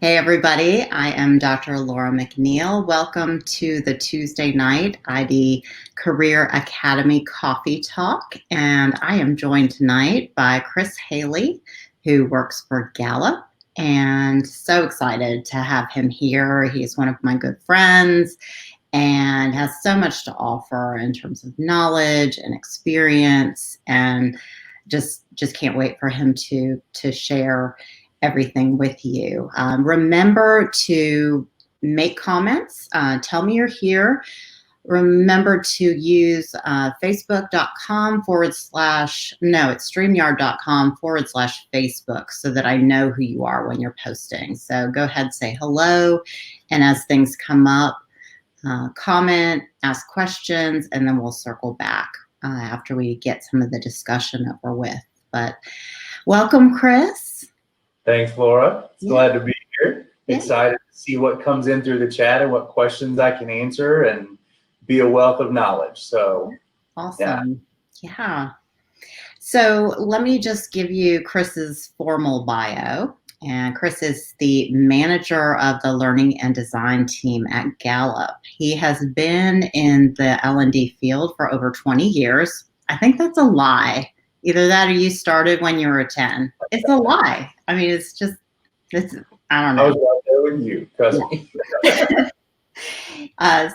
Hey, everybody. I am Dr. Laura McNeil. Welcome to the Tuesday night ID Career Academy Coffee Talk. And I am joined tonight by Chris Hailey, who works for Gallup. And so excited to have him here. He's one of my good friends and has so much to offer in terms of knowledge and experience, and just can't wait for him to share everything with you. Remember to make comments. Tell me you're here. Remember to use facebook.com no, it's streamyard.com/Facebook so that I know who you are when you're posting. So go ahead, say hello. And as things come up, comment, ask questions, and then we'll circle back after we get some of the discussion over with. But welcome, Chris. Thanks, Laura. Glad to be here. Yeah. Excited to see what comes in through the chat and what questions I can answer and be a wealth of knowledge. So awesome. Yeah. So let me just give you Chris's formal bio. And Chris is the manager of the learning and design team at Gallup. He has been in the L&D field for over 20 years. I think that's a lie. Either that or you started when you were 10. It's a lie. I mean, I don't know. I was right there with you, trust me.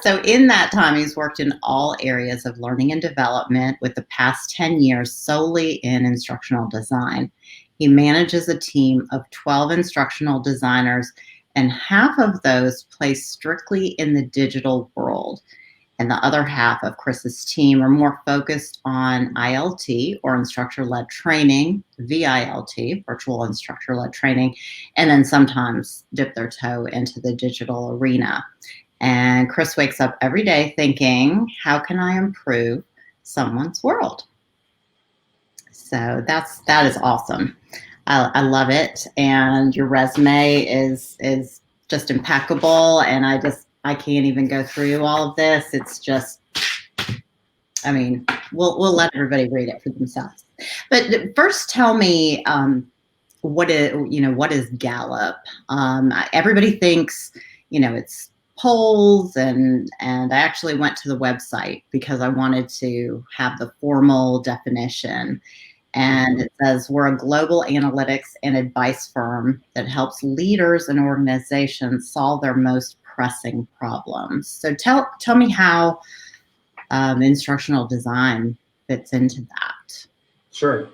So in that time, he's worked in all areas of learning and development, with the past 10 years solely in instructional design. He manages a team of 12 instructional designers, and half of those placed strictly in the digital world. And the other half of Chris's team are more focused on ILT, or instructor-led training, VILT, virtual instructor-led training, and then sometimes dip their toe into the digital arena. And Chris wakes up every day thinking, how can I improve someone's world? So that is awesome. I love it. And your resume is just impeccable. And I can't even go through all of this. It's just, I mean, we'll let everybody read it for themselves. But first, tell me, what is Gallup? Everybody thinks, it's polls, and I actually went to the website because I wanted to have the formal definition. And it says, we're a global analytics and advice firm that helps leaders and organizations solve their most pressing problems. So tell me how instructional design fits into that. Sure.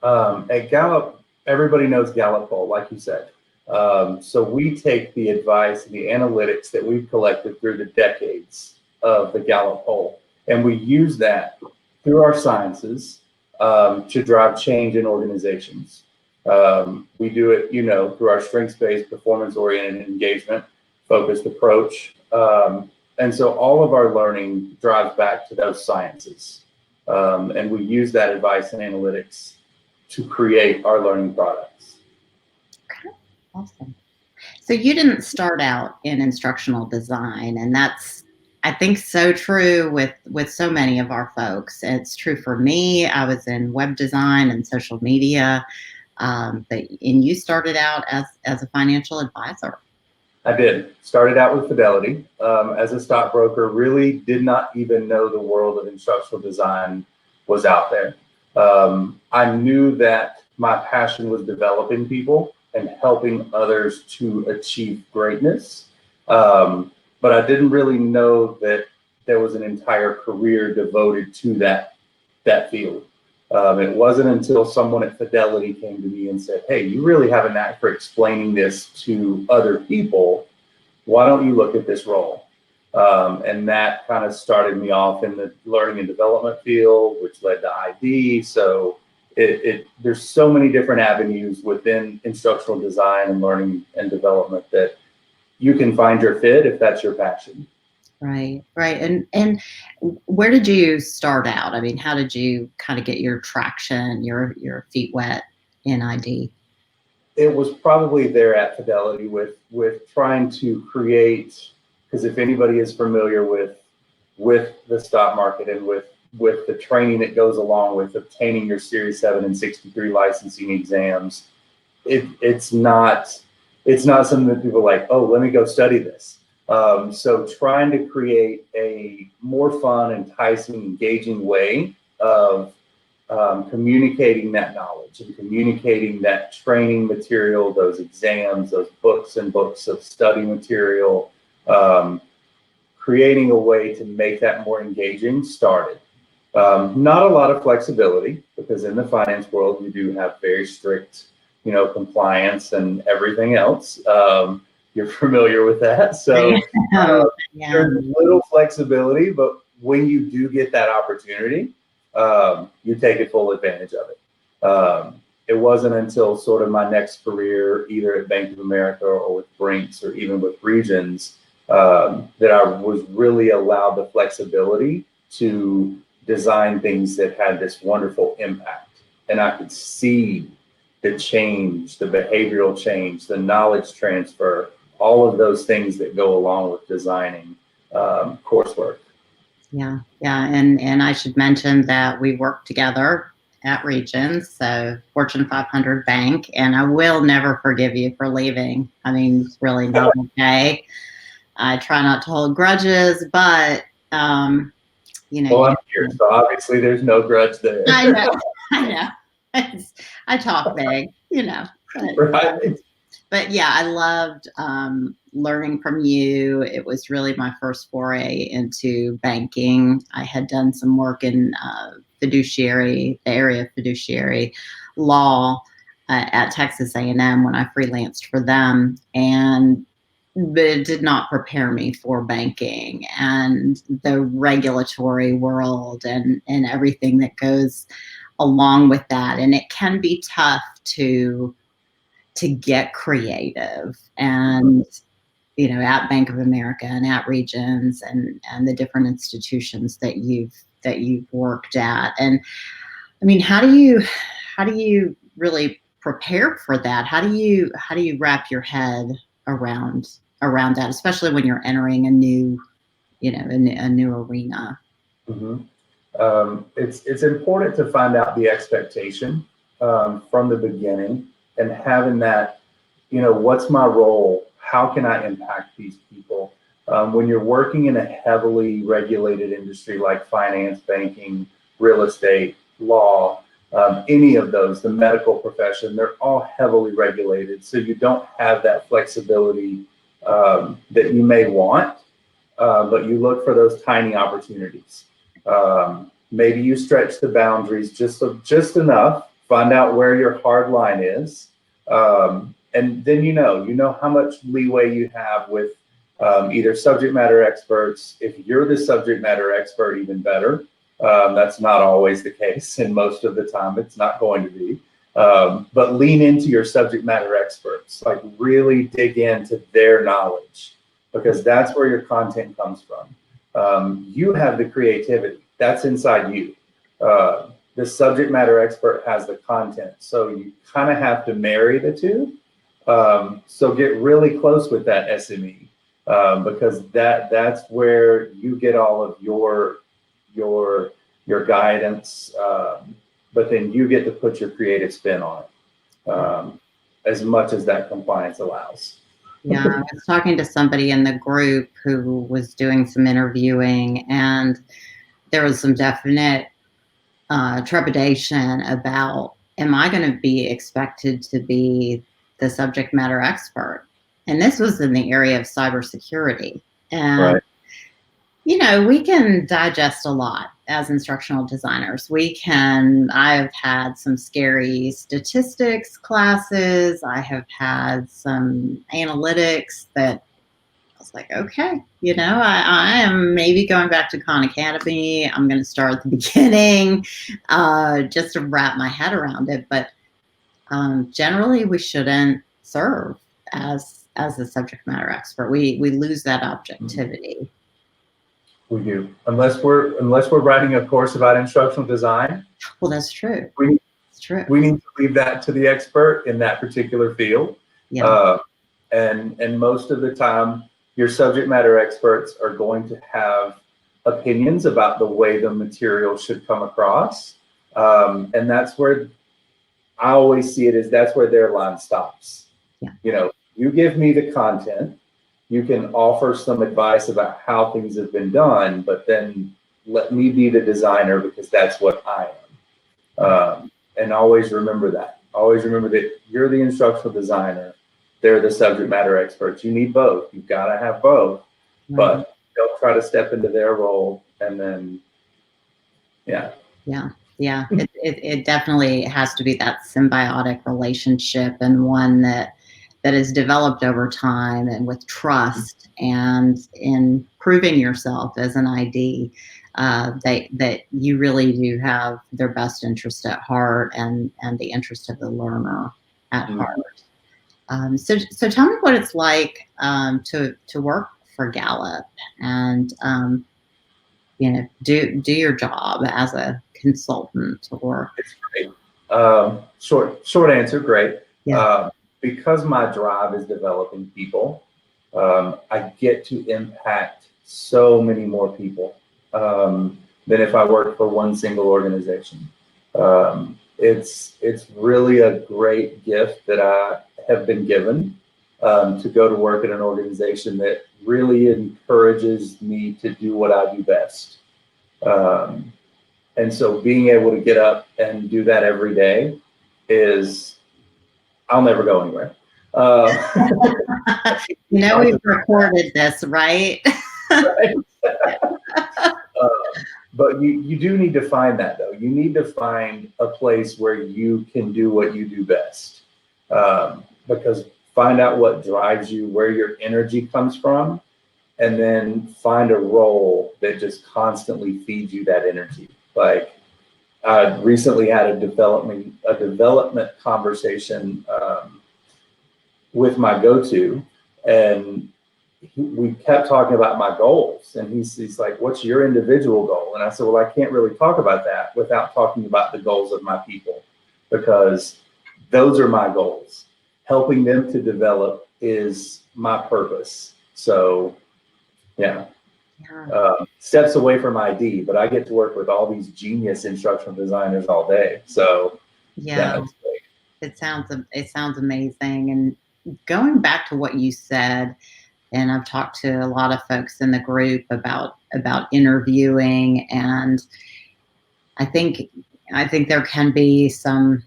At Gallup, everybody knows Gallup poll, like you said. So we take the advice and the analytics that we've collected through the decades of the Gallup poll, and we use that through our sciences to drive change in organizations. We do it, through our strengths-based, performance-oriented engagement, focused approach. And so all of our learning drives back to those sciences. And we use that advice and analytics to create our learning products. Okay, awesome. So you didn't start out in instructional design, and that's, I think, so true with so many of our folks. It's true for me. I was in web design and social media, and you started out as a financial advisor. I did. Started out with Fidelity as a stockbroker. Really did not even know the world of instructional design was out there. I knew that my passion was developing people and helping others to achieve greatness. But I didn't really know that there was an entire career devoted to that field. It wasn't until someone at Fidelity came to me and said, hey, you really have a knack for explaining this to other people. Why don't you look at this role? And that kind of started me off in the learning and development field, which led to ID. So there's so many different avenues within instructional design and learning and development that you can find your fit if that's your passion. Right. And where did you start out? I mean, how did you kind of get your traction, your feet wet in ID? It was probably there at Fidelity with trying to create, because if anybody is familiar with the stock market and with the training that goes along with obtaining your Series 7 and 63 licensing exams, it's not it's not something that people are like, oh, let me go study this. So trying to create a more fun, enticing, engaging way of communicating that knowledge and communicating that training material, those exams, those books and books of study material, creating a way to make that more engaging started. Not a lot of flexibility, because in the finance world, you do have very strict, compliance and everything else. You're familiar with that. So there's little flexibility, but when you do get that opportunity, you take full advantage of it. It wasn't until sort of my next career, either at Bank of America or with Brinks or even with Regions, that I was really allowed the flexibility to design things that had this wonderful impact. And I could see the change, the behavioral change, the knowledge transfer, all of those things that go along with designing coursework. Yeah. And I should mention that we work together at Regions, so Fortune 500 bank, and I will never forgive you for leaving. I mean, it's really not okay. I try not to hold grudges, but Well, I'm here, so obviously there's no grudge there. I know. I talk big, but, right. But yeah, I loved learning from you. It was really my first foray into banking. I had done some work in the area of fiduciary law at Texas A&M when I freelanced for them, but it did not prepare me for banking and the regulatory world and everything that goes along with that. And it can be tough to get creative, and at Bank of America and at Regions and the different institutions that you've worked at. And I mean, how do you really prepare for that? How do you wrap your head around that, especially when you're entering a new a new arena? Mm-hmm. It's important to find out the expectation from the beginning, and having that, what's my role? How can I impact these people? When you're working in a heavily regulated industry like finance, banking, real estate, law, any of those, the medical profession, they're all heavily regulated. So you don't have that flexibility that you may want, but you look for those tiny opportunities. Maybe you stretch the boundaries just enough, find out where your hard line is, and then you know how much leeway you have with either subject matter experts. If you're the subject matter expert, even better. That's not always the case, and most of the time it's not going to be. But lean into your subject matter experts, like really dig into their knowledge, because that's where your content comes from. You have the creativity, that's inside you. The subject matter expert has the content, so you kind of have to marry the two. So get really close with that SME, because that's where you get all of your guidance, but then you get to put your creative spin on it, as much as that compliance allows. Yeah, I was talking to somebody in the group who was doing some interviewing, and there was some definite trepidation about, am I going to be expected to be the subject matter expert? And this was in the area of cybersecurity. And, Right. We can digest a lot as instructional designers. I've had some scary statistics classes. I have had some analytics that I was like, okay, I am maybe going back to Khan Academy. I'm going to start at the beginning, just to wrap my head around it. But generally, we shouldn't serve as a subject matter expert. We lose that objectivity. We do, unless we're writing a course about instructional design. Well, that's true. It's true. We need to leave that to the expert in that particular field. Yeah. And most of the time, your subject matter experts are going to have opinions about the way the material should come across. And that's where I always see it, that's where their line stops. Yeah. you give me the content, you can offer some advice about how things have been done, but then let me be the designer because that's what I am. And always remember that. Always remember that you're the instructional designer. They're the subject matter experts. You need both. You've got to have both, but don't try to step into their role and then, yeah. It definitely has to be that symbiotic relationship, and one that is developed over time and with trust and in proving yourself as an ID, that you really do have their best interest at heart and the interest of the learner at heart. So tell me what it's like to work for Gallup and do your job as a consultant. Or it's great. Short answer, great. Because my drive is developing people, I get to impact so many more people than if I worked for one single organization. It's really a great gift that I have been given to go to work at an organization that really encourages me to do what I do best. And so being able to get up and do that every day I'll never go anywhere. we've recorded this, right? Right. But you do need to find that, though. You need to find a place where you can do what you do best, because find out what drives you, where your energy comes from, and then find a role that just constantly feeds you that energy. Like I recently had a development conversation with my go-to, and we kept talking about my goals, and he's like, "What's your individual goal?" And I said, "Well, I can't really talk about that without talking about the goals of my people, because those are my goals. Helping them to develop is my purpose." So, steps away from ID, but I get to work with all these genius instructional designers all day. So, it's great. It sounds amazing. And going back to what you said, and I've talked to a lot of folks in the group about interviewing, and I think there can be some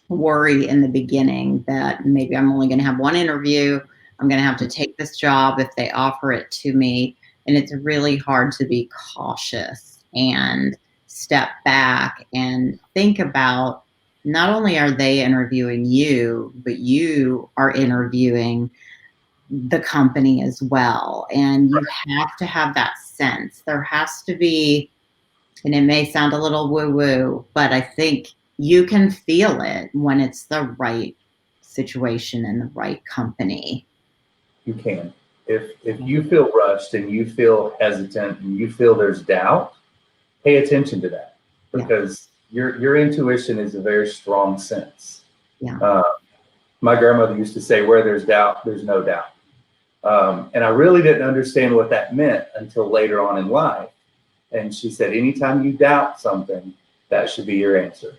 worry in the beginning that maybe I'm only going to have one interview. I'm going to have to take this job if they offer it to me, and it's really hard to be cautious and step back and think about, not only are they interviewing you, but you are interviewing the company as well. And you have to have that sense. There has to be, and it may sound a little woo-woo, but I think you can feel it when it's the right situation and the right company. You can. If you feel rushed and you feel hesitant and you feel there's doubt, pay attention to that, because your intuition is a very strong sense. My grandmother used to say, "Where there's doubt, there's no doubt." And I really didn't understand what that meant until later on in life. And she said, anytime you doubt something, that should be your answer.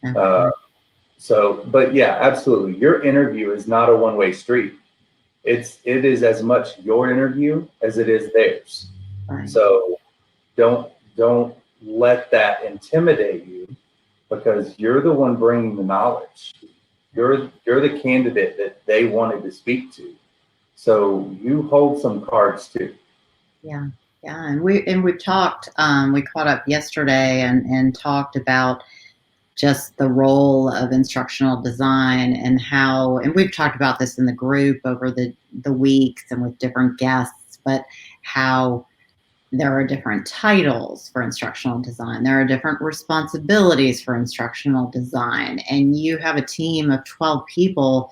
But yeah, absolutely. Your interview is not a one-way street. It is as much your interview as it is theirs. Right. So don't let that intimidate you, because you're the one bringing the knowledge. You're the candidate that they wanted to speak to. So you hold some cards too. Yeah. And we've talked, we caught up yesterday and talked about just the role of instructional design and how, and we've talked about this in the group over the weeks and with different guests, but how there are different titles for instructional design. There are different responsibilities for instructional design. And you have a team of 12 people,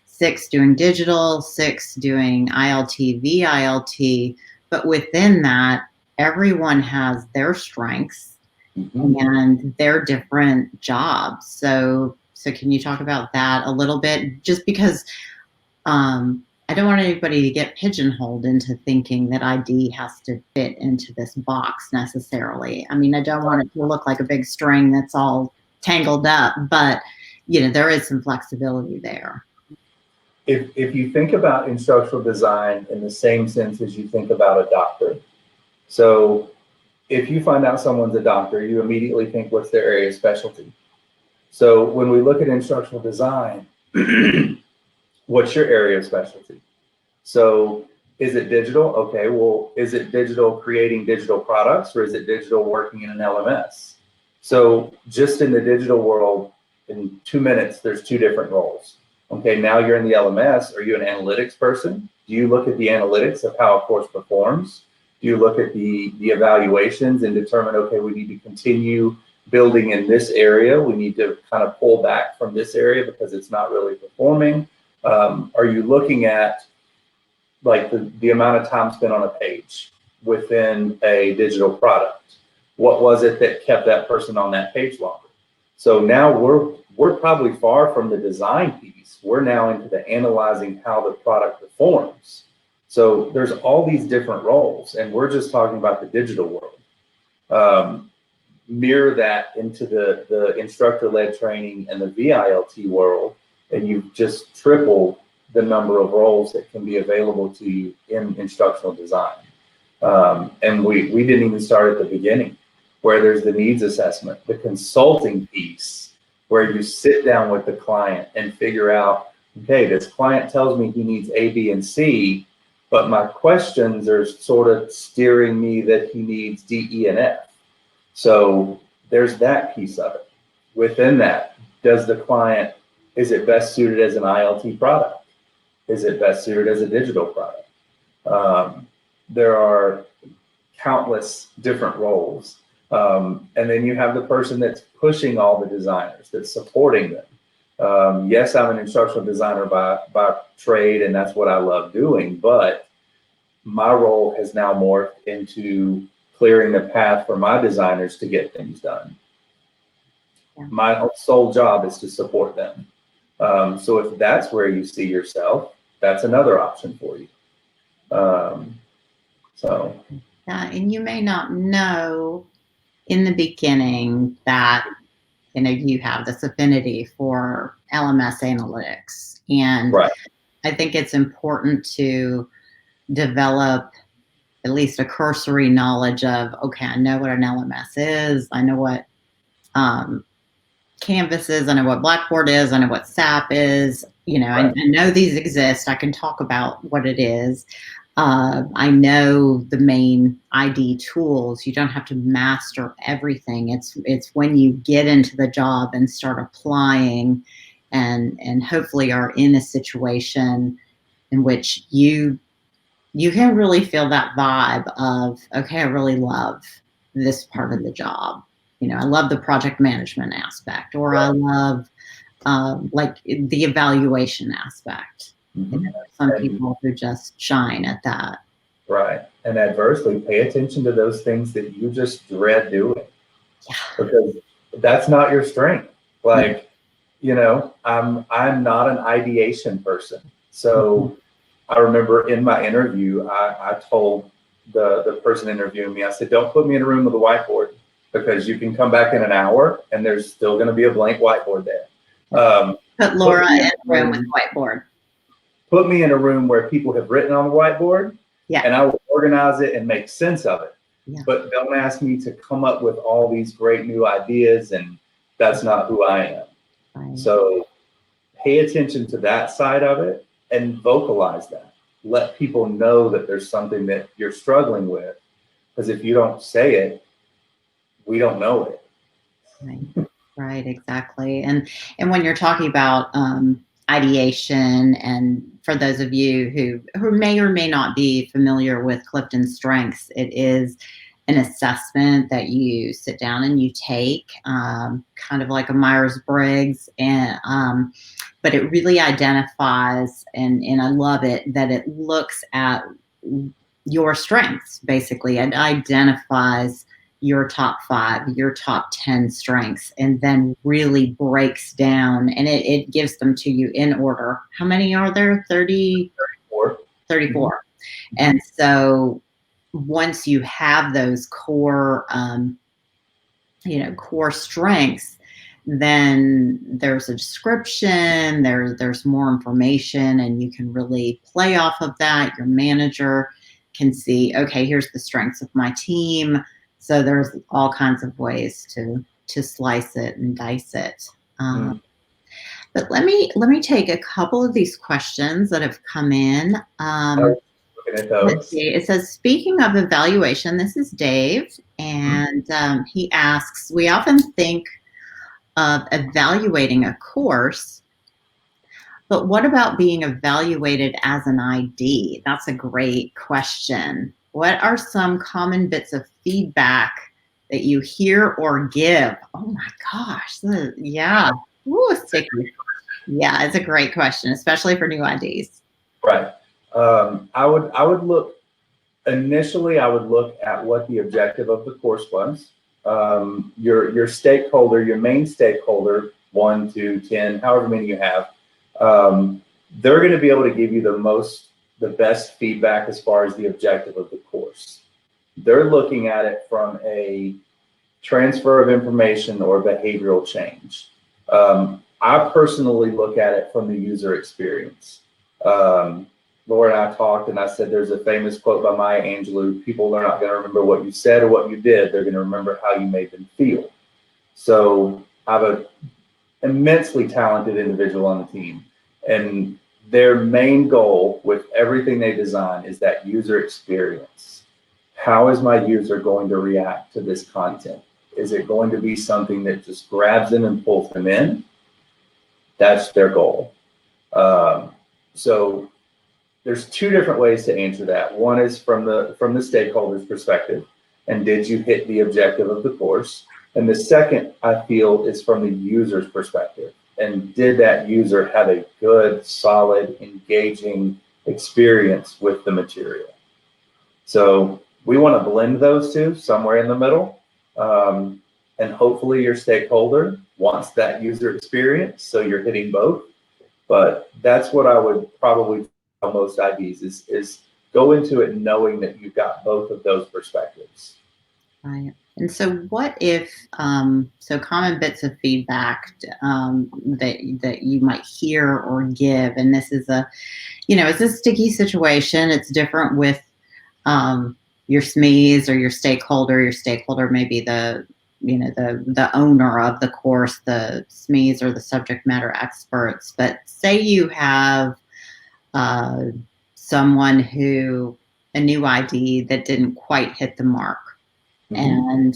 6 doing digital, 6 doing ILT, VILT. But within that, everyone has their strengths and their different jobs. So can you talk about that a little bit? Just because I don't want anybody to get pigeonholed into thinking that ID has to fit into this box necessarily. I mean, I don't want it to look like a big string that's all tangled up, but there is some flexibility there. if you think about instructional design in the same sense as you think about a doctor, so if you find out someone's a doctor, you immediately think, what's their area of specialty? So when we look at instructional design, what's your area of specialty? So is it digital? Okay, well, is it digital creating digital products, or is it digital working in an LMS? So just in the digital world, in 2 minutes, there's two different roles. Okay, now you're in the LMS. Are you an analytics person? Do you look at the analytics of how a course performs? Do you look at the evaluations and determine, okay, we need to continue building in this area. We need to kind of pull back from this area because it's not really performing. Are you looking at like the amount of time spent on a page within a digital product? What was it that kept that person on that page longer? So now we're probably far from the design piece. We're now into the analyzing how the product performs. So there's all these different roles, and we're just talking about the digital world. Mirror that into the instructor-led training and the VILT world, and you've just tripled the number of roles that can be available to you in instructional design. And we didn't even start at the beginning, where there's the needs assessment, the consulting piece, where you sit down with the client and figure out, okay, this client tells me he needs A, B, and C, but my questions are sort of steering me that he needs D, E, and F. So there's that piece of it. Within that, does the client, is it best suited as an ILT product? Is it best suited as a digital product? There are countless different roles. And then you have the person that's pushing all the designers, that's supporting them. Yes, I'm an instructional designer by trade, and that's what I love doing, but my role has now morphed into clearing the path for my designers to get things done. Yeah. My sole job is to support them. So if that's where you see yourself, that's another option for you. Yeah, and you may not know in the beginning that you have this affinity for LMS analytics, and right. I think it's important to develop at least a cursory knowledge of, okay, I know what an LMS is, I know what Canvas is, I know what Blackboard is, I know what SAP is, right. I know these exist, I can talk about what it is. I know the main ID tools. You don't have to master everything. It's when you get into the job and start applying and hopefully are in a situation in which you can really feel that vibe of, okay, I really love this part of the job. I love the project management aspect, or I love like the evaluation aspect. Mm-hmm. Some people who just shine at that. Right. And adversely, pay attention to those things that you just dread doing. Yeah. Because that's not your strength. Like, I'm not an ideation person. So I remember in my interview, I told the person interviewing me, I said, don't put me in a room with a whiteboard, because you can come back in an hour and there's still going to be a blank whiteboard there. Put Laura in a room with a whiteboard. Put me in a room where people have written on the whiteboard, yeah, and I will organize it and make sense of it. Yeah. But don't ask me to come up with all these great new ideas, and that's not who I am. Right. So pay attention to that side of it and vocalize that. Let people know that there's something that you're struggling with, because if you don't say it, we don't know it. Right. Right, exactly. And when you're talking about ideation, and for those of you who may or may not be familiar with Clifton Strengths, it is an assessment that you sit down and you take, kind of like a Myers-Briggs, and but it really identifies, and I love it, that it looks at your strengths, basically, and identifies your top 5, your top 10 strengths, and then really breaks down, and it gives them to you in order. How many are there? 34. 34. Mm-hmm. And so once you have those core, core strengths, then there's a description, there's more information, and you can really play off of that. Your manager can see, okay, here's the strengths of my team. So there's all kinds of ways to slice it and dice it. Mm. But let me take a couple of these questions that have come in. I was looking at Let's those. see. It says, speaking of evaluation, this is Dave, Mhm. and he asks, we often think of evaluating a course, but what about being evaluated as an ID? That's a great question. What are some common bits of feedback that you hear or give? Oh my gosh. Yeah. Ooh, sticky. Yeah, it's a great question, especially for new IDs. Right. I would look initially. I would look at what the objective of the course was. Your stakeholder, your main stakeholder, 1, 2, 10, however many you have, they're going to be able to give you the best feedback as far as the objective of the course. They're looking at it from a transfer of information or behavioral change. I personally look at it from the user experience. Um, Laura and I talked, and I said there's a famous quote by Maya Angelou: people are not going to remember what you said or what you did, they're going to remember how you made them feel. So I have an immensely talented individual on the team, and their main goal with everything they design is that user experience. How is my user going to react to this content? Is it going to be something that just grabs them and pulls them in? That's their goal. So there's two different ways to answer that. One is from the stakeholder's perspective, and did you hit the objective of the course? And the second, I feel, is from the user's perspective, and did that user have a good, solid, engaging experience with the material? So we want to blend those two somewhere in the middle. And hopefully your stakeholder wants that user experience, so you're hitting both. But that's what I would probably tell most IDs is go into it knowing that you've got both of those perspectives. Right. And so what if, so common bits of feedback that you might hear or give, and this is it's a sticky situation. It's different with your SMEs or your stakeholder. Your stakeholder may be the owner of the course, the SMEs or the subject matter experts. But say you have uh, someone a new ID that didn't quite hit the mark, Mm-hmm. and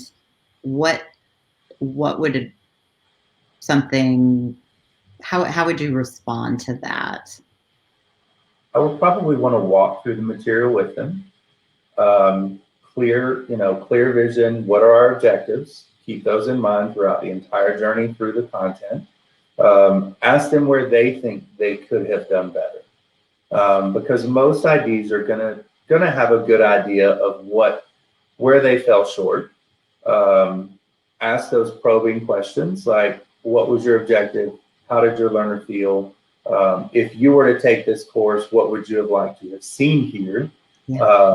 what would something how would you respond to that? I would probably want to walk through the material with them. Clear vision. What are our objectives? Keep those in mind throughout the entire journey through the content. Ask them where they think they could have done better, because most IDs are gonna have a good idea of where they fell short. Ask those probing questions like, what was your objective? How did your learner feel? If you were to take this course, what would you have liked to have seen here? Yeah.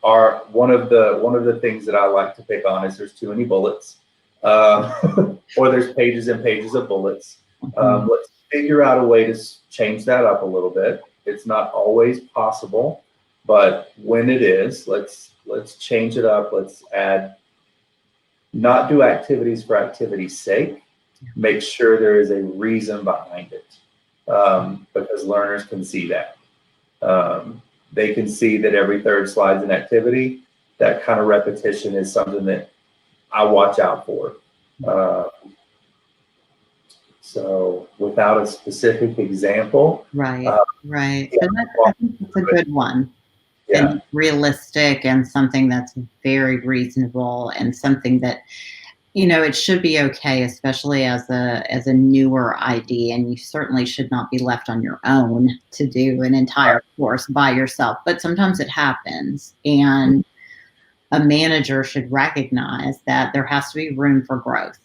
Are one of the things that I like to pick on is there's too many bullets, or there's pages and pages of bullets. Mhm. Let's figure out a way to change that up a little bit. It's not always possible, but when it is, let's change it up. Let's add, not do activities for activity's sake. Make sure there is a reason behind it, because learners can see that. They can see that every third slide's an activity. That kind of repetition is something that I watch out for. So without a specific example, Right, right. yeah, So I think that's a good one, yeah, and realistic, and something that's very reasonable, and something that it should be okay, especially as a newer ID, and you certainly should not be left on your own to do an entire course by yourself. But sometimes it happens, and a manager should recognize that there has to be room for growth.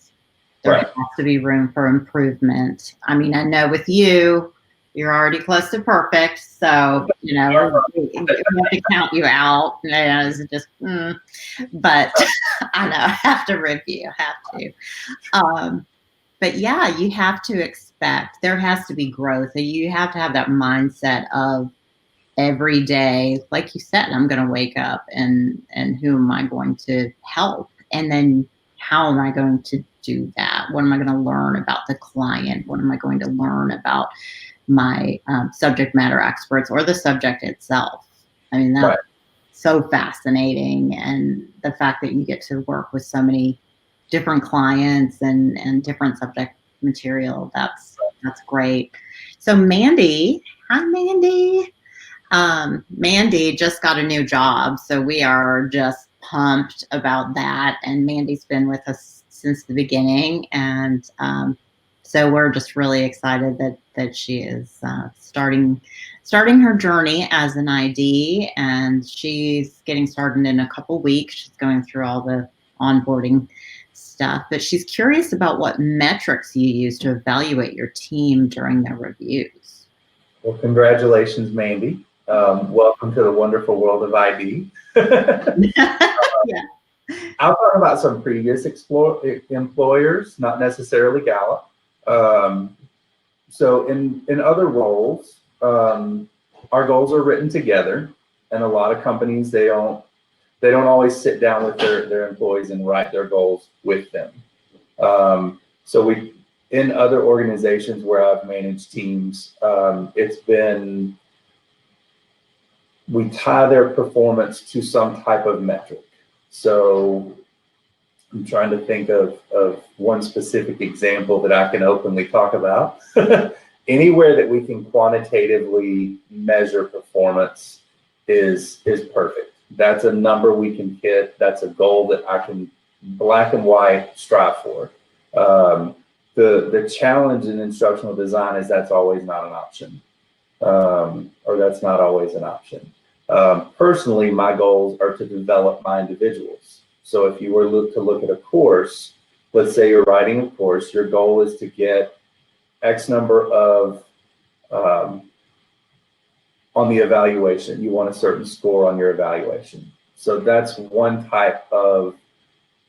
There right. has to be room for improvement. I mean, I know with you, you're already close to perfect, so we have to count you out. It's just, but I know I have to review, have to. Um, but yeah, you have to expect there has to be growth. You have to have that mindset of every day, like you said, I'm going to wake up and who am I going to help? And then how am I going to do that? What am I going to learn about the client? What am I going to learn about my subject matter experts or the subject itself? I mean, that's Right. so fascinating. And the fact that you get to work with so many different clients and different subject material, that's great. So Mandy, hi Mandy. Mandy just got a new job, so we are just pumped about that. And Mandy's been with us since the beginning, and so we're just really excited that she is starting her journey as an ID, and she's getting started in a couple weeks. She's going through all the onboarding stuff, but she's curious about what metrics you use to evaluate your team during their reviews. Well, congratulations, Mandy. Welcome to the wonderful world of ID. Yeah. I'll talk about some previous employers, not necessarily Gallup. So in other roles, our goals are written together, and a lot of companies they don't always sit down with their employees and write their goals with them. So in other organizations where I've managed teams, it's been we tie their performance to some type of metric. So I'm trying to think of one specific example that I can openly talk about. Anywhere that we can quantitatively measure performance is perfect. That's a number we can hit. That's a goal that I can black and white strive for. The challenge in instructional design is that's always not an option, or that's not always an option. Personally, my goals are to develop my individuals. So if you were to look at a course, let's say you're writing a course, your goal is to get X number of, on the evaluation, you want a certain score on your evaluation. So that's one type of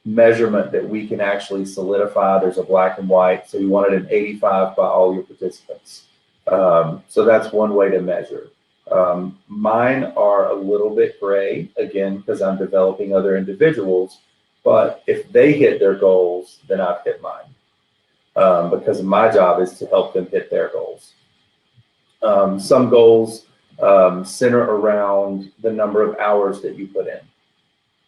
measurement that we can actually solidify. There's a black and white. So you wanted an 85 by all your participants. So that's one way to measure. Mine are a little bit gray, again, because I'm developing other individuals. But if they hit their goals, then I've hit mine. Because my job is to help them hit their goals. Some goals center around the number of hours that you put in,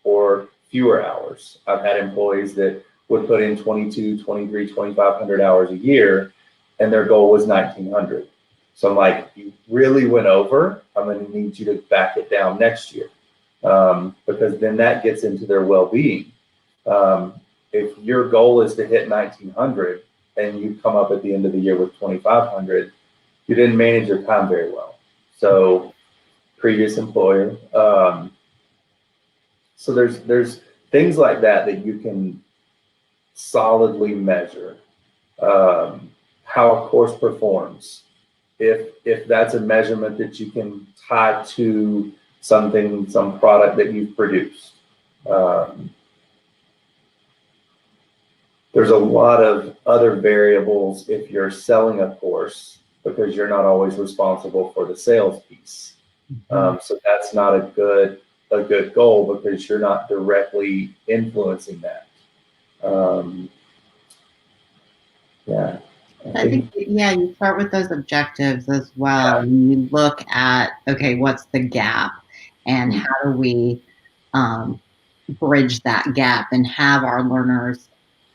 or fewer hours. I've had employees that would put in 22, 23, 2,500 hours a year, and their goal was 1,900. So I'm like, you really went over. I'm going to need you to back it down next year, because then that gets into their well-being. If your goal is to hit 1,900 and you come up at the end of the year with 2,500, you didn't manage your time very well. So previous employer. So there's things like that you can solidly measure. How a course performs. If that's a measurement that you can tie to something, some product that you've produced. There's a lot of other variables if you're selling a course, because you're not always responsible for the sales piece. So that's not a good goal, because you're not directly influencing that. Yeah. I think, yeah, you start with those objectives as well. Yeah. And you look at, okay, what's the gap and how do we bridge that gap and have our learners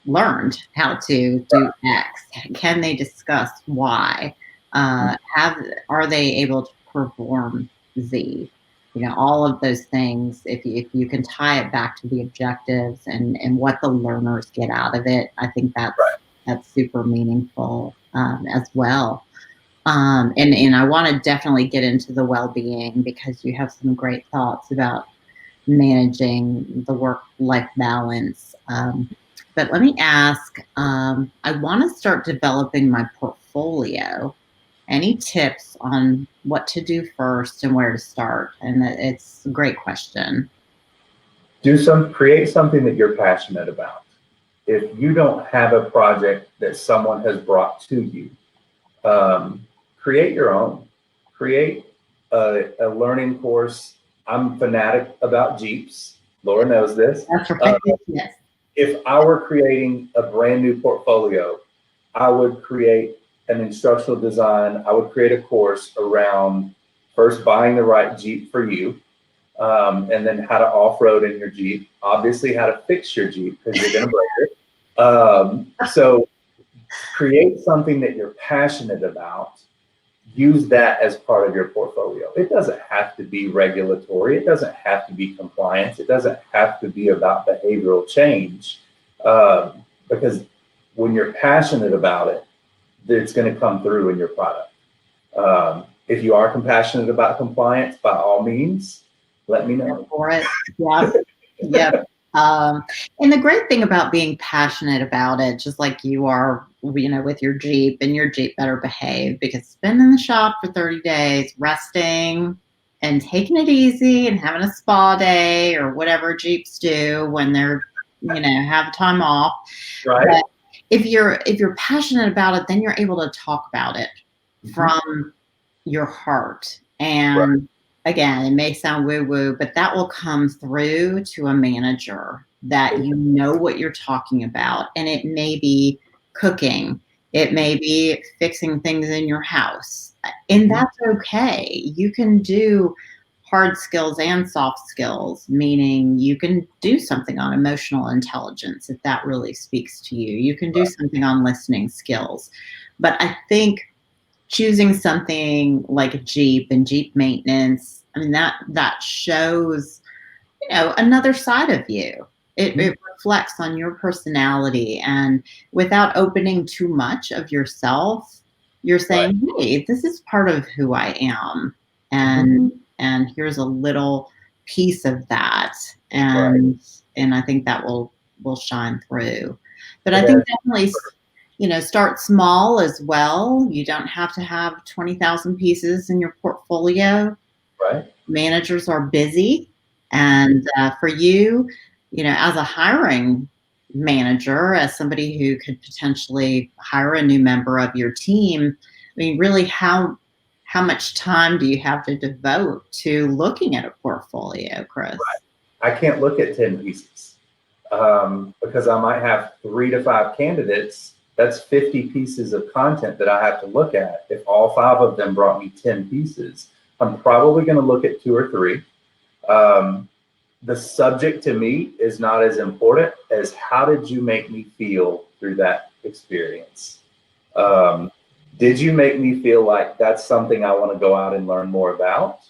learned how to do X? Can they discuss Y? Are they able to perform Z? You know, all of those things, if you can tie it back to the objectives and what the learners get out of it, I think that's super meaningful as well. And I want to definitely get into the well-being, because you have some great thoughts about managing the work-life balance. But let me ask, I want to start developing my portfolio. Any tips on what to do first and where to start? And it's a great question. Create something that you're passionate about. if you don't have a project that someone has brought to you, create your own. Create a learning course. I'm fanatic about Jeeps. Laura knows this. That's right. Yes. If I were creating a brand new portfolio, I would create an instructional design. I would create a course around first buying the right Jeep for you, and then how to off-road in your Jeep. Obviously, how to fix your Jeep because you're going to break it. So create something that you're passionate about. Use that as part of your portfolio. It doesn't have to be regulatory. It doesn't have to be compliance. It doesn't have to be about behavioral change, because when you're passionate about it, it's going to come through in your product. If you are compassionate about compliance, by all means, let me know. For it. Yep. Yep. And the great thing about being passionate about it, just like you are, with your Jeep, and your Jeep better behave, because it's been in the shop for 30 days, resting and taking it easy and having a spa day or whatever Jeeps do when they're, have time off. Right. But if you're passionate about it, then you're able to talk about it from your heart. And again, it may sound woo-woo, but that will come through to a manager that you know what you're talking about. And it may be cooking. It may be fixing things in your house. And that's okay. You can do hard skills and soft skills, meaning you can do something on emotional intelligence if that really speaks to you. You can do something on listening skills. But I think choosing something like a Jeep and Jeep maintenance, I mean, that shows, another side of you. It reflects on your personality, and without opening too much of yourself, you're saying, hey, this is part of who I am. And here's a little piece of that. And I think that will shine through. But I think definitely, start small as well. You don't have to have 20,000 pieces in your portfolio. Right. Managers are busy. And for you, as a hiring manager, as somebody who could potentially hire a new member of your team, I mean, really, how much time do you have to devote to looking at a portfolio, Chris? Right. I can't look at 10 pieces because I might have 3 to 5 candidates. That's 50 pieces of content that I have to look at. If all 5 of them brought me 10 pieces, I'm probably going to look at 2 or 3. The subject to me is not as important as how did you make me feel through that experience? Did you make me feel like that's something I want to go out and learn more about?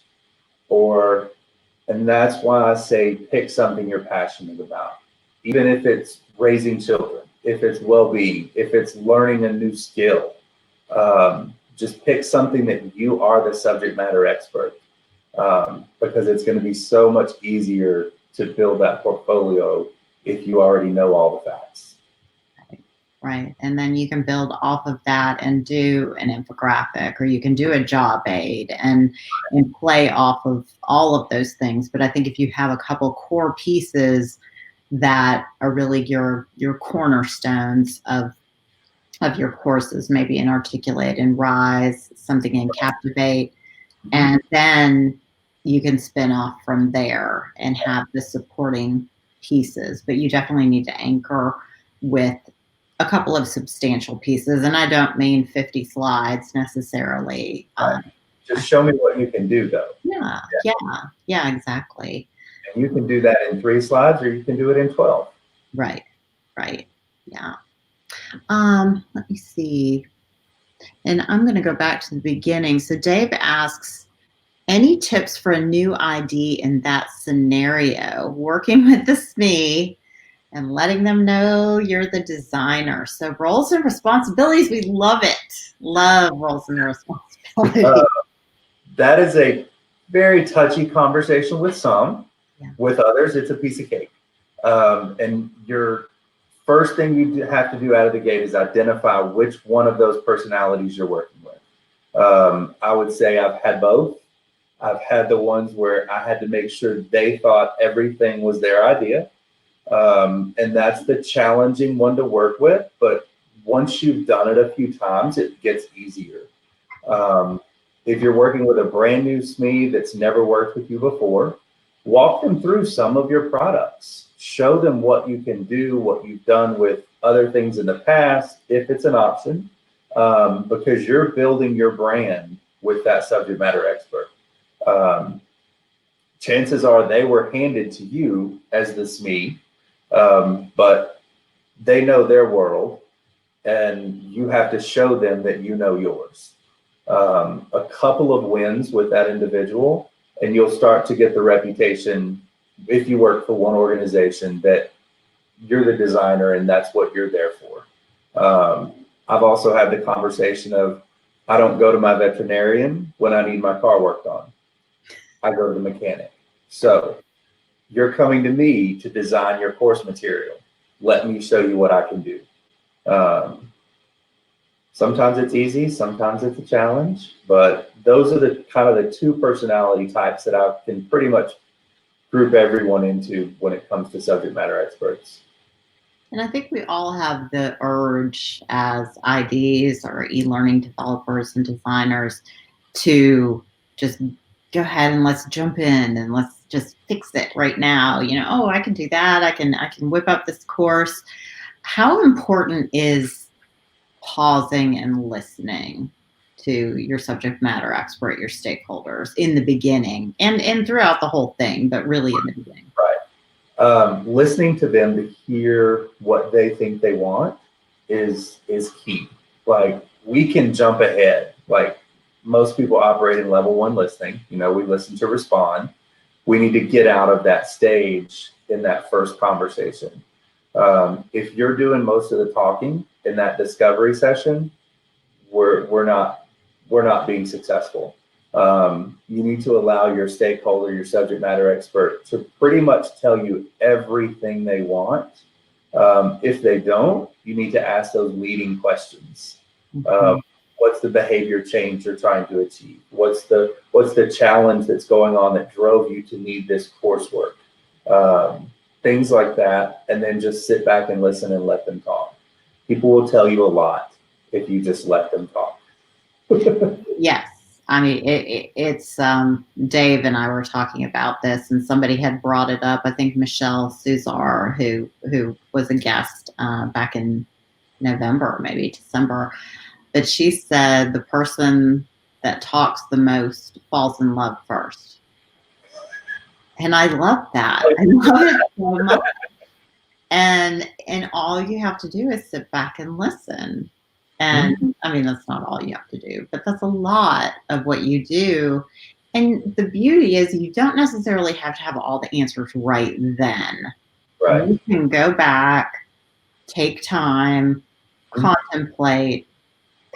And that's why I say pick something you're passionate about, even if it's raising children, if it's well-being, if it's learning a new skill. Just pick something that you are the subject matter expert, because it's going to be so much easier to build that portfolio if you already know all the facts. Right. And then you can build off of that and do an infographic, or you can do a job aid and play off of all of those things. But I think if you have a couple core pieces that are really your cornerstones of your courses, maybe in Articulate and Rise, something in Captivate, and then you can spin off from there and have the supporting pieces. But you definitely need to anchor with a couple of substantial pieces. And I don't mean 50 slides necessarily. Just show me what you can do, though. Yeah, exactly. And you can do that in 3 slides, or you can do it in 12. Right. Yeah. Let me see. And I'm going to go back to the beginning. So Dave asks, any tips for a new ID in that scenario? Working with the SME and letting them know you're the designer. So roles and responsibilities, we love it. Love roles and responsibilities. That is a very touchy conversation with some. Yeah. With others, it's a piece of cake. And your first thing you have to do out of the gate is identify which one of those personalities you're working with. I would say I've had both. I've had the ones where I had to make sure they thought everything was their idea. And that's the challenging one to work with. But once you've done it a few times, it gets easier. If you're working with a brand new SME that's never worked with you before, walk them through some of your products. Show them what you can do, what you've done with other things in the past, if it's an option, because you're building your brand with that subject matter expert. Chances are they were handed to you as the SME, but they know their world, and you have to show them that you know yours. A couple of wins with that individual, and you'll start to get the reputation, if you work for one organization, that you're the designer and that's what you're there for. I've also had the conversation of, I don't go to my veterinarian when I need my car worked on. I go to the mechanic. So you're coming to me to design your course material. Let me show you what I can do. Sometimes it's easy, sometimes it's a challenge, but those are the kind of the two personality types that I can pretty much group everyone into when it comes to subject matter experts. And I think we all have the urge as IDs or e-learning developers and designers to just go ahead and let's jump in and let's just fix it right now. Oh, I can do that. I can whip up this course. How important is pausing and listening to your subject matter expert, your stakeholders in the beginning and throughout the whole thing, but really in the beginning? Right. Listening to them to hear what they think they want is key. Like, we can jump ahead. Like, most people operate in level 1 listening. We listen to respond. We need to get out of that stage in that first conversation. If you're doing most of the talking in that discovery session, we're not being successful. You need to allow your stakeholder, your subject matter expert, to pretty much tell you everything they want. If they don't, you need to ask those leading questions. What's the behavior change you're trying to achieve? What's the challenge that's going on that drove you to need this coursework? Things like that, and then just sit back and listen and let them talk. People will tell you a lot if you just let them talk. Yes. I mean, it's Dave and I were talking about this, and somebody had brought it up. I think Michelle Suzar, who was a guest back in November, maybe December, but she said the person that talks the most falls in love first. And I love that. I love it so much. And all you have to do is sit back and listen. And I mean, that's not all you have to do, but that's a lot of what you do. And the beauty is you don't necessarily have to have all the answers right then. Right. You can go back, take time, contemplate,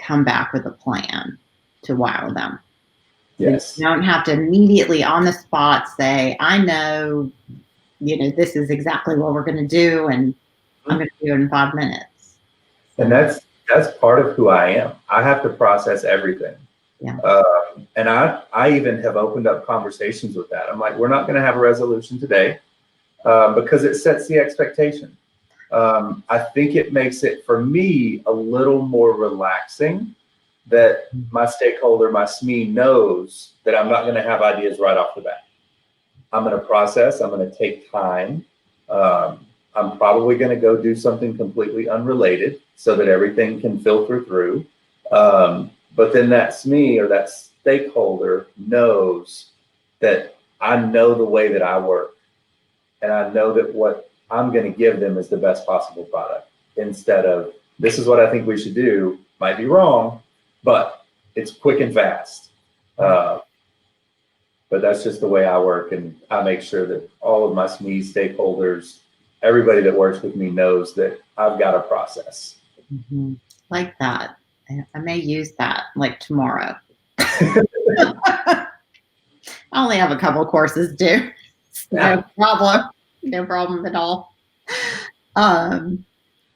come back with a plan to wow them. Yes. You don't have to immediately on the spot say, I know, this is exactly what we're going to do, and I'm going to do it in 5 minutes. And that's part of who I am. I have to process everything. Yeah. And I even have opened up conversations with that. I'm like, we're not going to have a resolution today because it sets the expectation. I think it makes it, for me, a little more relaxing that my stakeholder, my SME, knows that I'm not going to have ideas right off the bat. I'm going to process. I'm going to take time. I'm probably going to go do something completely unrelated so that everything can filter through. But then that SME or that stakeholder knows that I know the way that I work, and I know that what I'm going to give them is the best possible product, instead of, this is what I think we should do. Might be wrong, but it's quick and fast. But that's just the way I work, and I make sure that all of my SME stakeholders, everybody that works with me, knows that I've got a process. Like that. I may use that like tomorrow. I only have a couple of courses due. No problem at all.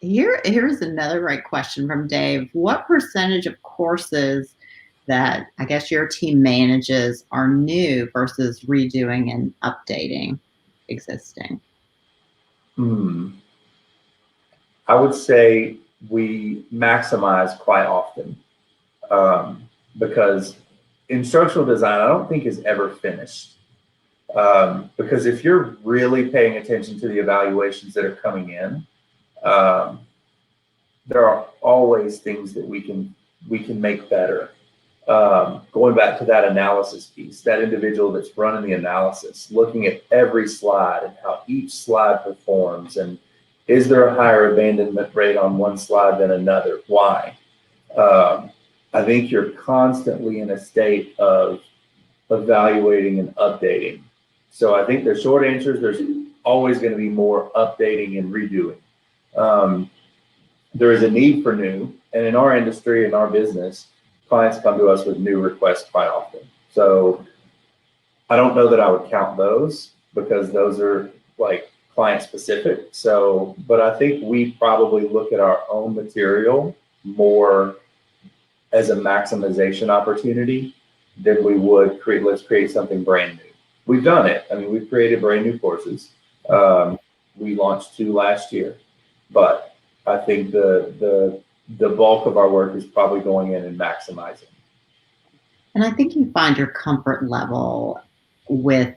Here's another great question from Dave. What percentage of courses that I guess your team manages are new versus redoing and updating existing? Hmm. I would say we maximize quite often, because instructional design, I don't think, is ever finished. Because if you're really paying attention to the evaluations that are coming in, um, there are always things that we can make better. Going back to that analysis piece, that individual that's running the analysis, looking at every slide and how each slide performs, and is there a higher abandonment rate on one slide than another? Why? Um, I think you're constantly in a state of evaluating and updating. So I think the short answer is there's always going to be more updating and redoing. Um, there is a need for new, and in our industry, in our business, clients come to us with new requests quite often. So I don't know that I would count those, because those are like client specific. So, but I think we probably look at our own material more as a maximization opportunity than we would let's create something brand new. We've done it. I mean, we've created brand new courses. We launched 2 last year, but I think the bulk of our work is probably going in and maximizing. And I think you find your comfort level with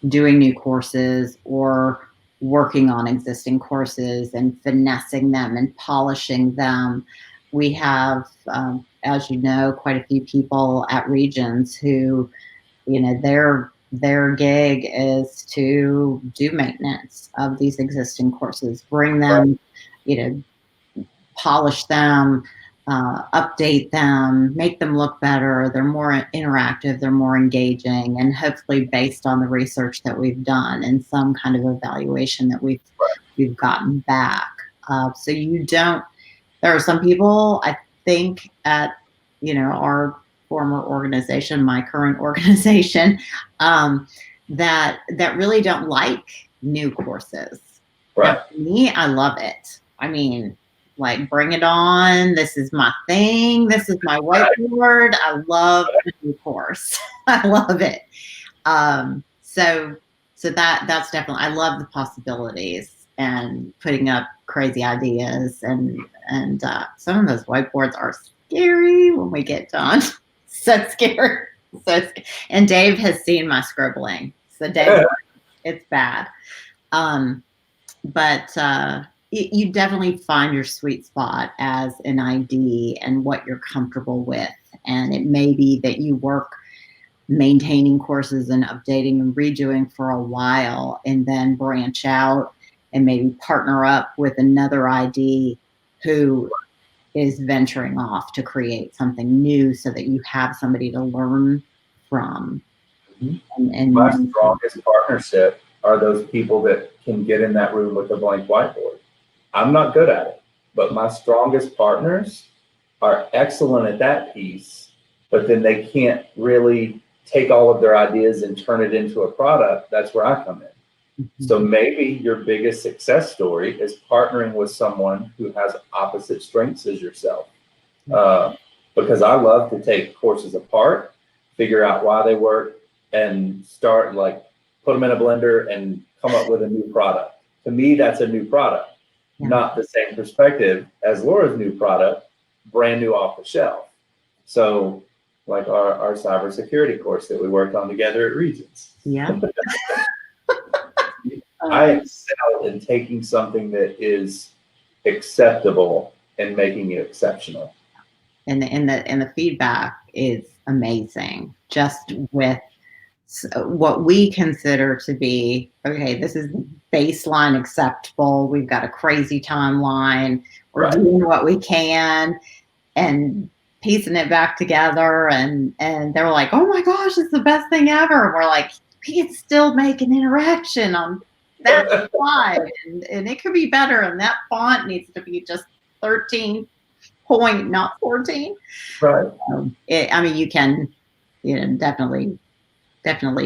doing new courses or working on existing courses and finessing them and polishing them. We have, as you know, quite a few people at Regions who, their gig is to do maintenance of these existing courses, bring them, you know, polish them, update them, make them look better. They're more interactive, they're more engaging, and hopefully based on the research that we've done and some kind of evaluation that we've gotten back. So you don't. There are some people, I think, at our former organization, my current organization, that really don't like new courses. Right. Now, for me, I love it. I mean, like, bring it on. This is my thing. This is my whiteboard. I love the new course. I love it. So that's definitely, I love the possibilities and putting up crazy ideas, and some of those whiteboards are scary when we get done. So scary. And Dave has seen my scribbling. So Dave, it's bad. But you definitely find your sweet spot as an ID and what you're comfortable with. And it may be that you work maintaining courses and updating and redoing for a while, and then branch out and maybe partner up with another ID who is venturing off to create something new, so that you have somebody to learn from. And My strongest partnership are those people that can get in that room with a blank whiteboard. I'm not good at it, but my strongest partners are excellent at that piece, but then they can't really take all of their ideas and turn it into a product. That's where I come in. So maybe your biggest success story is partnering with someone who has opposite strengths as yourself. Because I love to take courses apart, figure out why they work, and start, like, put them in a blender and come up with a new product. To me, that's a new product, not the same perspective as Laura's new product, brand new off the shelf. So, like our cybersecurity course that we worked on together at Regions. Yeah. I excel in taking something that is acceptable and making it exceptional. And the feedback is amazing, just with what we consider to be, okay, this is baseline acceptable. We've got a crazy timeline. We're doing what we can and piecing it back together. And they're like, oh my gosh, it's the best thing ever. And we're like, we can still make an interaction on that slide, and it could be better. And that font needs to be just 13 point, not 14. Right. I mean, you can, definitely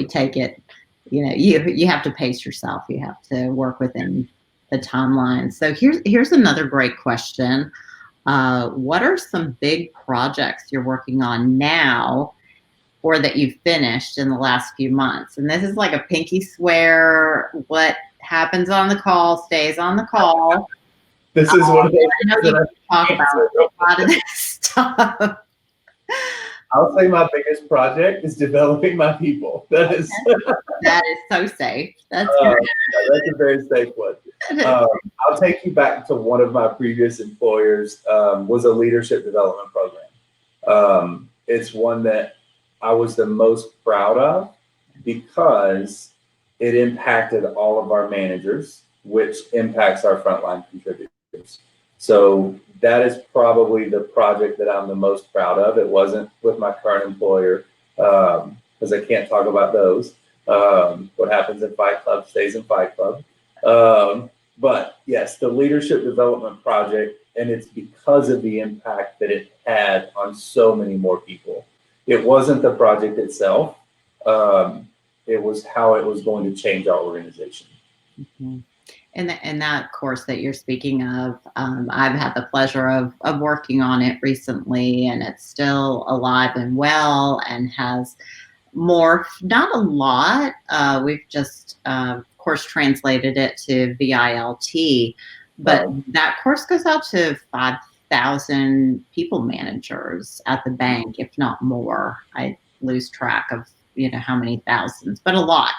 take it. You have to pace yourself. You have to work within the timeline. So here's another great question. What are some big projects you're working on now, or that you've finished in the last few months? And this is like a pinky swear. What happens on the call, stays on the call. This is one of those I know things you that talk I about a lot of this stuff. I'll say my biggest project is developing my people. That is That is so safe. That's yeah, good. that's a very safe one. I'll take you back to one of my previous employers, was a leadership development program. It's one that I was the most proud of because it impacted all of our managers, which impacts our frontline contributors. So that is probably the project that I'm the most proud of. It wasn't with my current employer, because I can't talk about those. What happens in Fight Club stays in Fight Club. But yes, the leadership development project, and it's because of the impact that it had on so many more people. It wasn't the project itself. It was how it was going to change our organization. Mhm. And that course that you're speaking of, I've had the pleasure of working on it recently, and it's still alive and well and has morphed, not a lot. We've just, of course, translated it to VILT, but that course goes out to 5,000 people managers at the bank, if not more. I lose track of how many thousands, but a lot.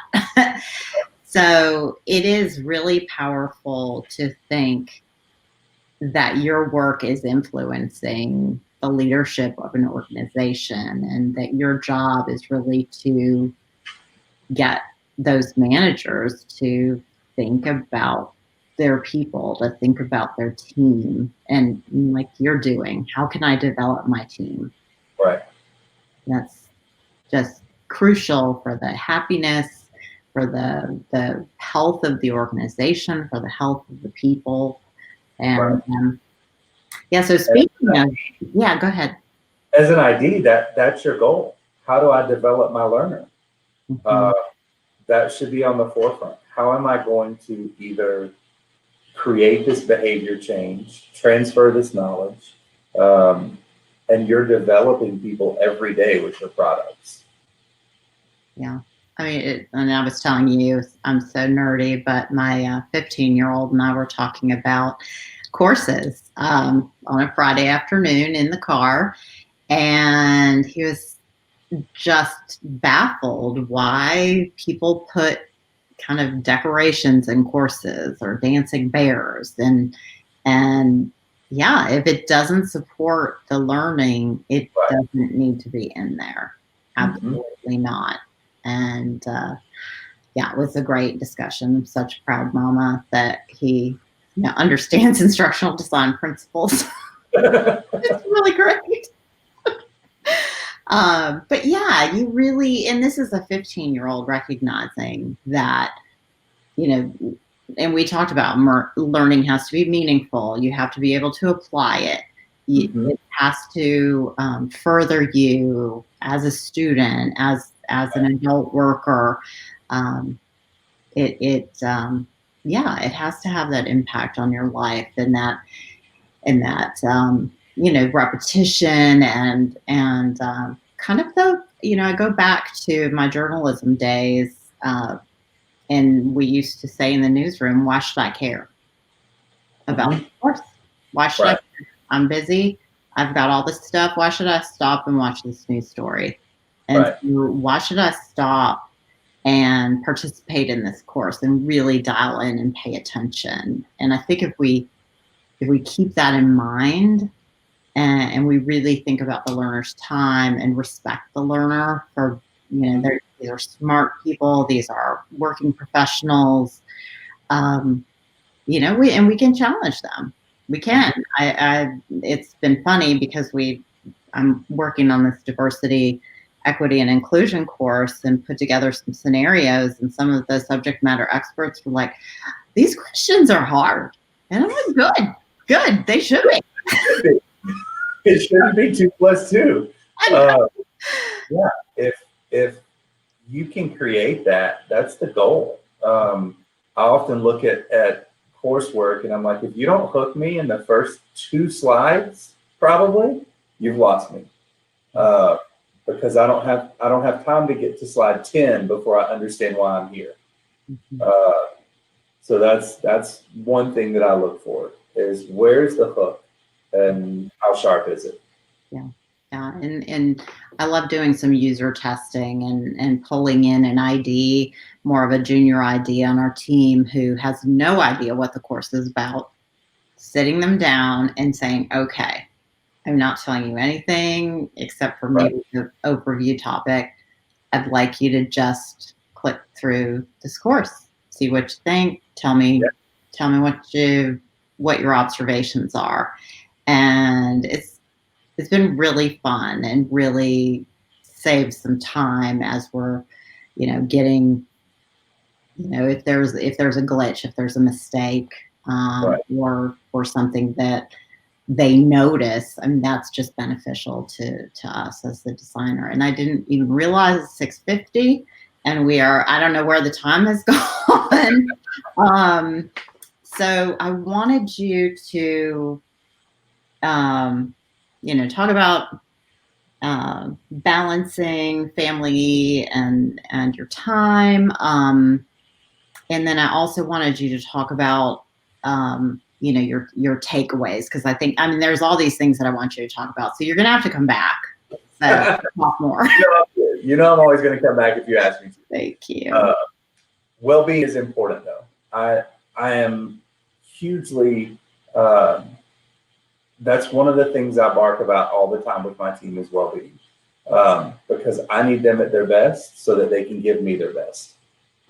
So it is really powerful to think that your work is influencing the leadership of an organization, and that your job is really to get those managers to think about their people, to think about their team, and like you're doing, how can I develop my team? Right. That's just crucial for the happiness, for the health of the organization, for the health of the people. And yeah, so speaking of, yeah, go ahead. As an ID, that's your goal. How do I develop my learner? Mhm. That should be on the forefront. How am I going to either create this behavior change, transfer this knowledge, and you're developing people every day with your products. Yeah. I mean, and I was telling you, I'm so nerdy, but my 15-year-old and I were talking about courses on a Friday afternoon in the car, and he was just baffled why people put kind of decorations in courses or dancing bears, and yeah, if it doesn't support the learning, it Right. doesn't need to be in there. Mm-hmm. Absolutely not. And yeah, it was a great discussion. I'm such a proud mama that he understands instructional design principles. It's really great. But yeah, you really, and this is a 15-year-old recognizing that, and we talked about learning has to be meaningful. You have to be able to apply it. Mm-hmm. It has to further you as a student, as an adult worker. Um, yeah, it has to have that impact on your life, and that repetition and kind of I go back to my journalism days, and we used to say in the newsroom, why should I care about Mm-hmm. the course? Why should I Right. care? I'm busy. I've got all this stuff. Why should I stop and watch this news story? And Right. so why should I stop and participate in this course and really dial in and pay attention? And I think if we keep that in mind, and we really think about the learner's time and respect the learner for, these are smart people, these are working professionals, we can challenge them. We can. It's been funny because I'm working on this diversity, equity, and inclusion course and put together some scenarios, and some of the subject matter experts were like, these questions are hard. And I'm like, good, they should be. It shouldn't be 2 + 2. Yeah, if you can create that, that's the goal. I often look at coursework and I'm like, if you don't hook me in the first 2 slides, probably you've lost me, because I don't have time to get to slide 10 before I understand why I'm here. Mhm. Uh, So that's one thing that I look for is where's the hook and how sharp is it? Yeah. Yeah. And I love doing some user testing and pulling in an ID, more of a junior ID on our team who has no idea what the course is about, sitting them down and saying, okay, I'm not telling you anything except for Right. maybe the overview topic. I'd like you to just click through this course, see what you think, Yeah. tell me what your observations are. And it's been really fun and really saved some time as we're, getting, if there's a glitch, if there's a mistake, Right. or something that they notice. I mean, that's just beneficial to us as the designer. And I didn't even realize it's 6:50, and I don't know where the time has gone. um, so I wanted you to, um, talk about balancing family and your time. And then I also wanted you to talk about, your takeaways, because I mean, there's all these things that I want you to talk about. So you're going to have to come back. So talk more. I'm always going to come back if you ask me to. Thank you. Well-being is important, though. I am hugely. That's one of the things I bark about all the time with my team is well-being, because I need them at their best so that they can give me their best.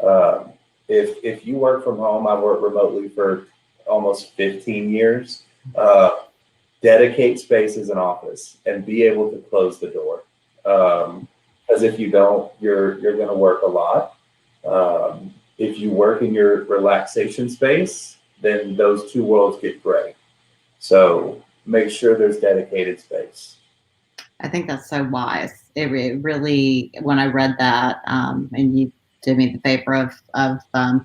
Um, if you work from home, I've worked remotely for almost 15 years. Dedicate space as an office and be able to close the door. Because if you don't, you're going to work a lot. If you work in your relaxation space, then those two worlds get gray. So make sure there's dedicated space. I think that's so wise. It really, when I read that, and you did me the favor of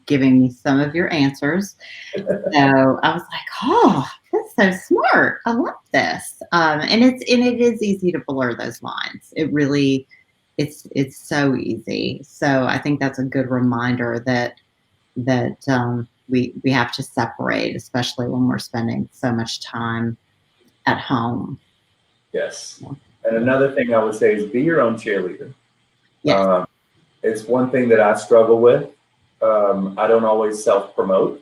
giving me some of your answers. So I was like, oh, that's so smart. I love this. And it is easy to blur those lines. It really, it's so easy. So I think that's a good reminder that we have to separate, especially when we're spending so much time at home. Yes. And another thing I would say is be your own cheerleader. Yes. It's one thing that I struggle with. I don't always self-promote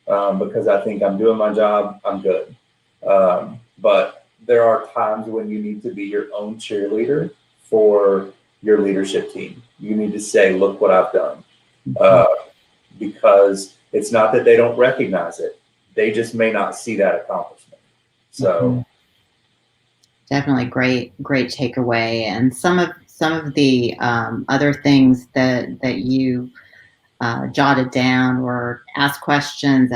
because I think I'm doing my job, I'm good. But there are times when you need to be your own cheerleader for your leadership team. You need to say, look what I've done. Because it's not that they don't recognize it. They just may not see that accomplishment. So definitely great takeaway. And some of the other things that you jotted down were ask questions.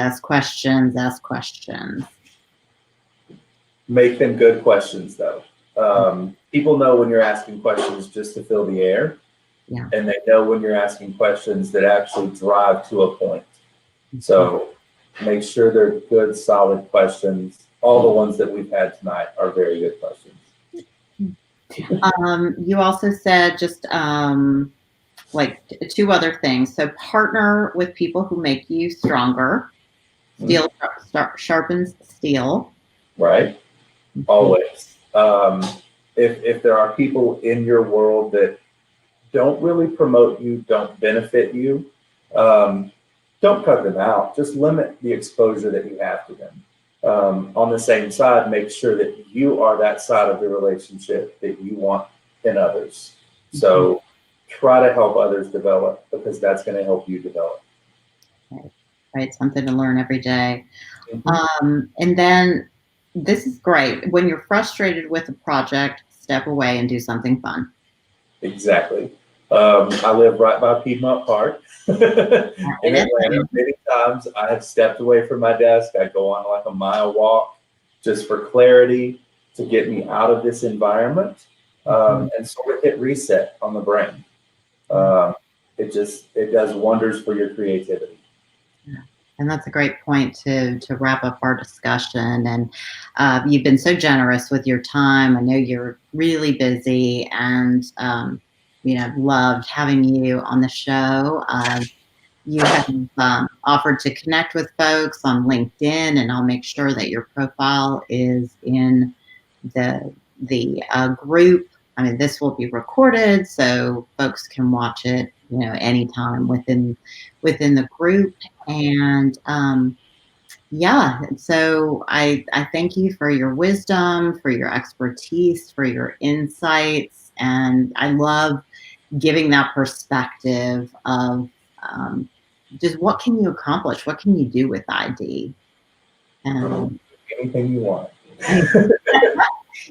make them good questions, though. People know when you're asking questions just to fill the air. Yeah. And they know when you're asking questions that actually drive to a point. So make sure they're good, solid questions. All the ones that we've had tonight are very good questions. You also said just like two other things. So partner with people who make you stronger. Steel sharpens steel. Right. Always. If there are people in your world that don't really promote you, don't benefit you, don't cut them out. Just limit the exposure that you have to them. On the same side, make sure that you are that side of the relationship that you want in others. So try to help others develop because that's going to help you develop. Right. Something to learn every day. And then this is great. When you're frustrated with a project, step away and do something fun. Exactly. I live right by Piedmont Park in Atlanta. Many times I have stepped away from my desk. I go on like a mile walk just for clarity to get me out of this environment and sort of hit reset on the brain. It does wonders for your creativity. And that's a great point to wrap up our discussion. And you've been so generous with your time. I know you're really busy, and loved having you on the show. You have offered to connect with folks on LinkedIn, and I'll make sure that your profile is in the group. I mean, this will be recorded, so folks can watch it, anytime within the group. And yeah, so I thank you for your wisdom, for your expertise, for your insights, and I love giving that perspective of um, just what can you accomplish, what can you do with ID, and Anything you want.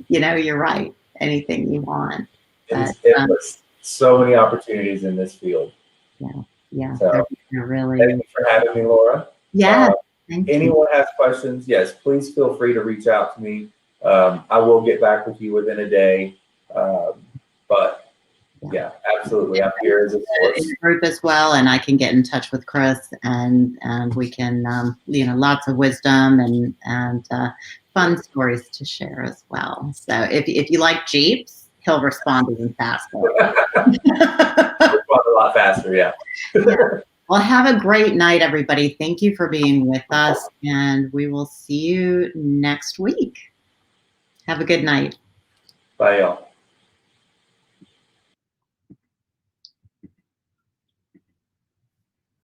you're right. Anything you want, but It's endless. So many opportunities in this field. yeah, So they're really, thank you for having me, Laura. yeah. Thank you. Anyone has questions, yes, please feel free to reach out to me. I will get back with you within a day. But yeah, absolutely. I'm here as a In source. the group as well, and I can get in touch with Chris, and we can, lots of wisdom and fun stories to share as well. So if you like Jeeps, he'll respond even faster. Respond a lot faster, yeah. Yeah. Well, have a great night, everybody. Thank you for being with us, and we will see you next week. Have a good night. Bye, y'all.